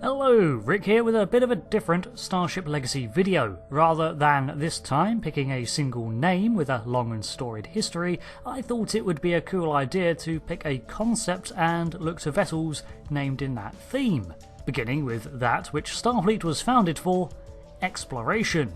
Hello, Rick here with a bit of a different Starship Legacy video. Rather than this time picking a single name with a long and storied history, I thought it would be a cool idea to pick a concept and look to vessels named in that theme, beginning with that which Starfleet was founded for: exploration.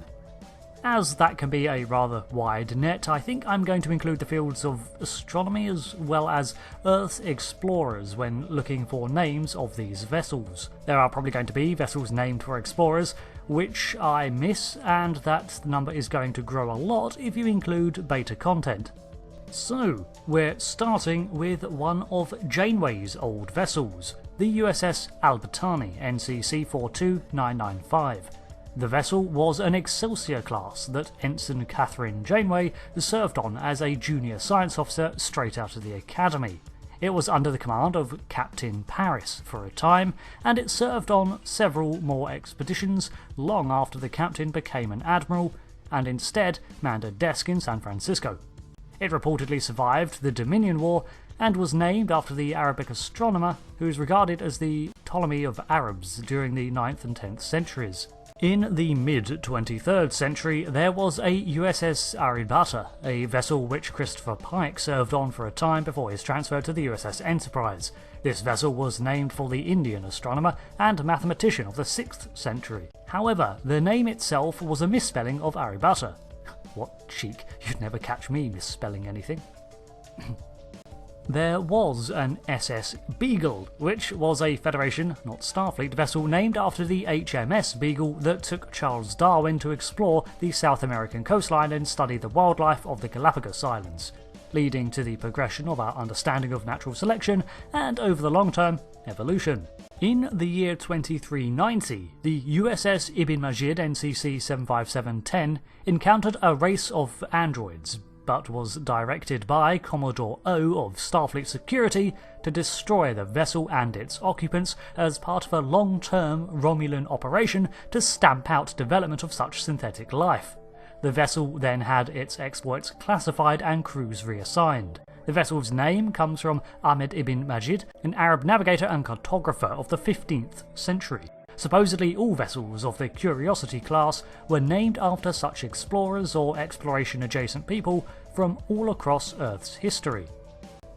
As that can be a rather wide net, I think I'm going to include the fields of astronomy as well as Earth's explorers when looking for names of these vessels. There are probably going to be vessels named for explorers, which I miss, and that number is going to grow a lot if you include beta content. So, we're starting with one of Janeway's old vessels, the USS Albertine, NCC 42995. The vessel was an Excelsior class that Ensign Catherine Janeway served on as a junior science officer straight out of the academy. It was under the command of Captain Paris for a time, and it served on several more expeditions long after the captain became an admiral, and instead manned a desk in San Francisco. It reportedly survived the Dominion War, and was named after the Arabic astronomer who is regarded as the Ptolemy of Arabs during the 9th and 10th centuries. In the mid-23rd century, there was a USS Aribata, a vessel which Christopher Pike served on for a time before his transfer to the USS Enterprise. This vessel was named for the Indian astronomer and mathematician of the 6th century. However, the name itself was a misspelling of Aribata. What cheek, you'd never catch me misspelling anything. There was an SS Beagle, which was a Federation, not Starfleet, vessel named after the HMS Beagle that took Charles Darwin to explore the South American coastline and study the wildlife of the Galapagos Islands, leading to the progression of our understanding of natural selection and, over the long term, evolution. In the year 2390, the USS Ibn Majid NCC 75710 encountered a race of androids, but was directed by Commodore O of Starfleet Security to destroy the vessel and its occupants as part of a long-term Romulan operation to stamp out development of such synthetic life. The vessel then had its exploits classified and crews reassigned. The vessel's name comes from Ahmed ibn Majid, an Arab navigator and cartographer of the 15th century. Supposedly all vessels of the Curiosity class were named after such explorers or exploration-adjacent people from all across Earth's history.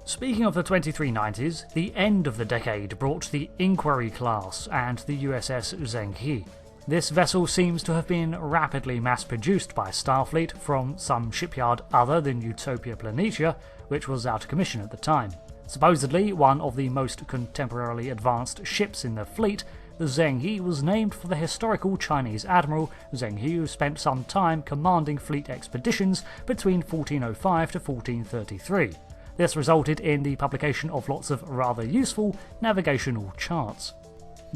Speaking of the 2390s, the end of the decade brought the Inquiry class and the USS Uzenki. This vessel seems to have been rapidly mass-produced by Starfleet from some shipyard other than Utopia Planitia, which was out of commission at the time. Supposedly one of the most contemporarily advanced ships in the fleet, the Zhenghe was named for the historical Chinese admiral Zhenghe, who spent some time commanding fleet expeditions between 1405 to 1433. This resulted in the publication of lots of rather useful navigational charts.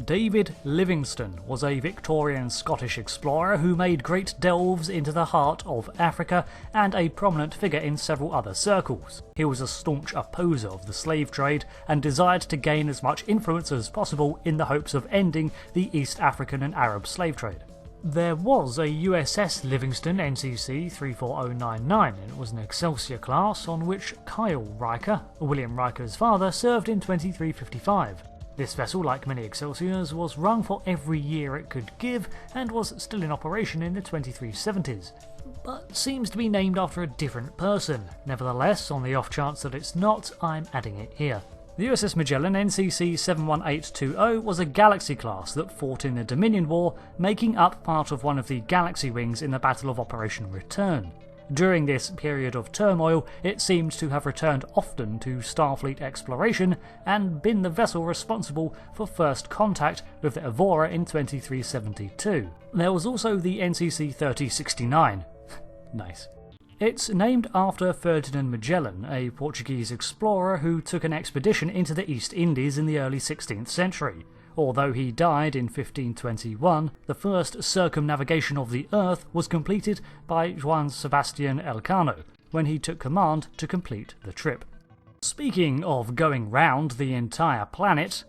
David Livingston was a Victorian Scottish explorer who made great delves into the heart of Africa and a prominent figure in several other circles. He was a staunch opposer of the slave trade and desired to gain as much influence as possible in the hopes of ending the East African and Arab slave trade. There was a USS Livingston NCC 34099, and it was an Excelsior class on which Kyle Riker, William Riker's father, served in 2355. This vessel, like many Excelsiors, was rung for every year it could give and was still in operation in the 2370s, but seems to be named after a different person. Nevertheless, on the off chance that it's not, I'm adding it here. The USS Magellan NCC 71820 was a Galaxy class that fought in the Dominion War, making up part of one of the Galaxy wings in the Battle of Operation Return. During this period of turmoil, it seemed to have returned often to Starfleet exploration and been the vessel responsible for first contact with the Evora in 2372. There was also the NCC 3069. Nice. It's named after Ferdinand Magellan, a Portuguese explorer who took an expedition into the East Indies in the early 16th century. Although he died in 1521, the first circumnavigation of the Earth was completed by Juan Sebastian Elcano, when he took command to complete the trip. Speaking of going round the entire planet,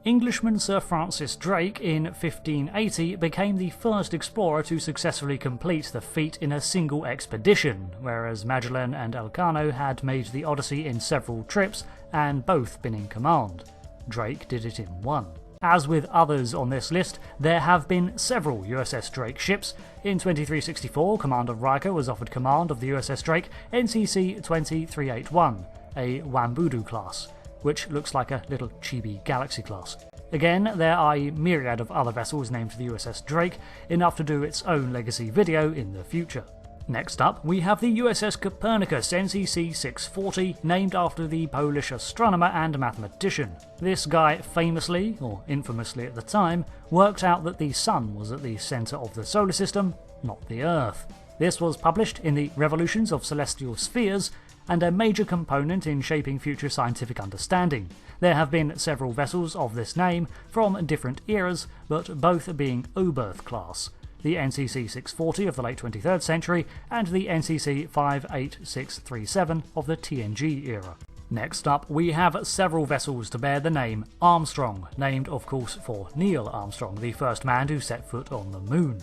Englishman Sir Francis Drake in 1580 became the first explorer to successfully complete the feat in a single expedition, whereas Magellan and Elcano had made the Odyssey in several trips and both been in command. Drake did it in one. As with others on this list, there have been several USS Drake ships. In 2364, Commander Riker was offered command of the USS Drake NCC 20381, a Wambudu class, which looks like a little chibi Galaxy class. Again, there are a myriad of other vessels named for the USS Drake, enough to do its own legacy video in the future. Next up, we have the USS Copernicus NCC 640, named after the Polish astronomer and mathematician. This guy famously, or infamously at the time, worked out that the Sun was at the centre of the solar system, not the Earth. This was published in the Revolutions of Celestial Spheres, and a major component in shaping future scientific understanding. There have been several vessels of this name from different eras, but both being Oberth class. The NCC 640 of the late 23rd century, and the NCC 58637 of the TNG era. Next up, we have several vessels to bear the name Armstrong, named of course for Neil Armstrong, the first man to set foot on the moon.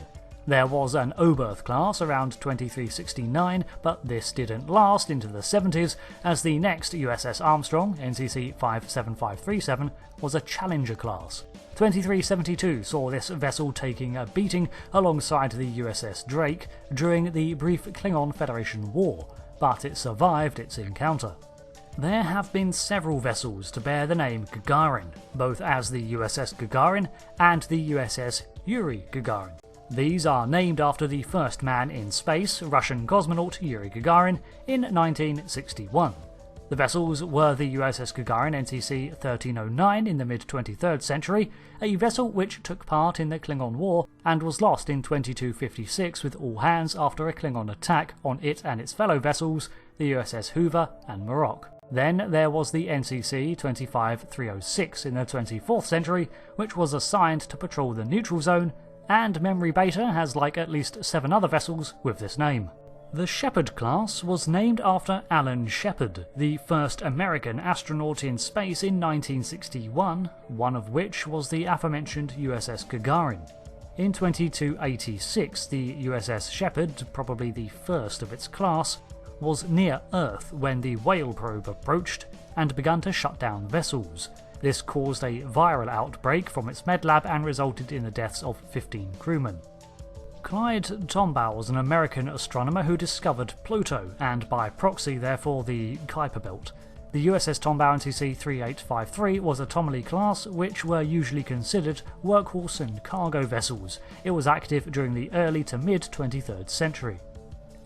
There was an Oberth class around 2369, but this didn't last into the 70s, as the next USS Armstrong, NCC 57537, was a Challenger class. 2372 saw this vessel taking a beating alongside the USS Drake during the brief Klingon Federation War, but it survived its encounter. There have been several vessels to bear the name Gagarin, both as the USS Gagarin and the USS Yuri Gagarin. These are named after the first man in space, Russian cosmonaut Yuri Gagarin, in 1961. The vessels were the USS Gagarin NCC 1309 in the mid-23rd century, a vessel which took part in the Klingon War and was lost in 2256 with all hands after a Klingon attack on it and its fellow vessels, the USS Hoover and Morocco. Then there was the NCC 25306 in the 24th century, which was assigned to patrol the neutral zone, and Memory Beta has like at least 7 other vessels with this name. The Shepard class was named after Alan Shepard, the first American astronaut in space in 1961, one of which was the aforementioned USS Gagarin. In 2286, the USS Shepard, probably the first of its class, was near Earth when the Whale probe approached and began to shut down vessels. This caused a viral outbreak from its med lab and resulted in the deaths of 15 crewmen. Clyde Tombaugh was an American astronomer who discovered Pluto, and by proxy therefore the Kuiper Belt. The USS Tombaugh NCC 3853 was a Tomley class, which were usually considered workhorse and cargo vessels. It was active during the early to mid-23rd century.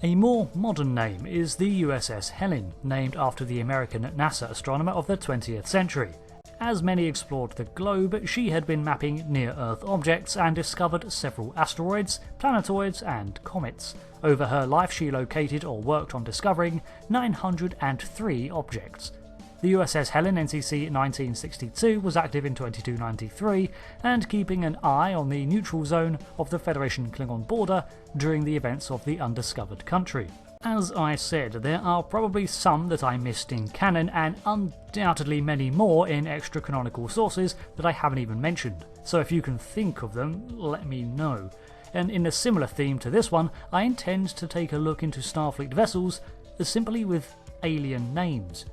A more modern name is the USS Helen, named after the American NASA astronomer of the 20th century. As many explored the globe, she had been mapping near-Earth objects and discovered several asteroids, planetoids and comets. Over her life she located or worked on discovering 903 objects. The USS Helen NCC 1962 was active in 2293 and keeping an eye on the neutral zone of the Federation Klingon border during the events of the Undiscovered Country. As I said, there are probably some that I missed in canon and undoubtedly many more in extra-canonical sources that I haven't even mentioned, so if you can think of them, let me know. And in a similar theme to this one, I intend to take a look into Starfleet vessels simply with alien names.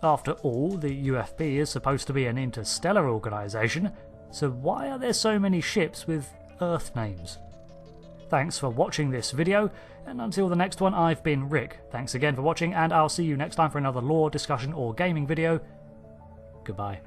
After all, the UFB is supposed to be an interstellar organisation, so why are there so many ships with Earth names? Thanks for watching this video, and until the next one, I've been Rick. Thanks again for watching, and I'll see you next time for another lore, discussion or gaming video. Goodbye.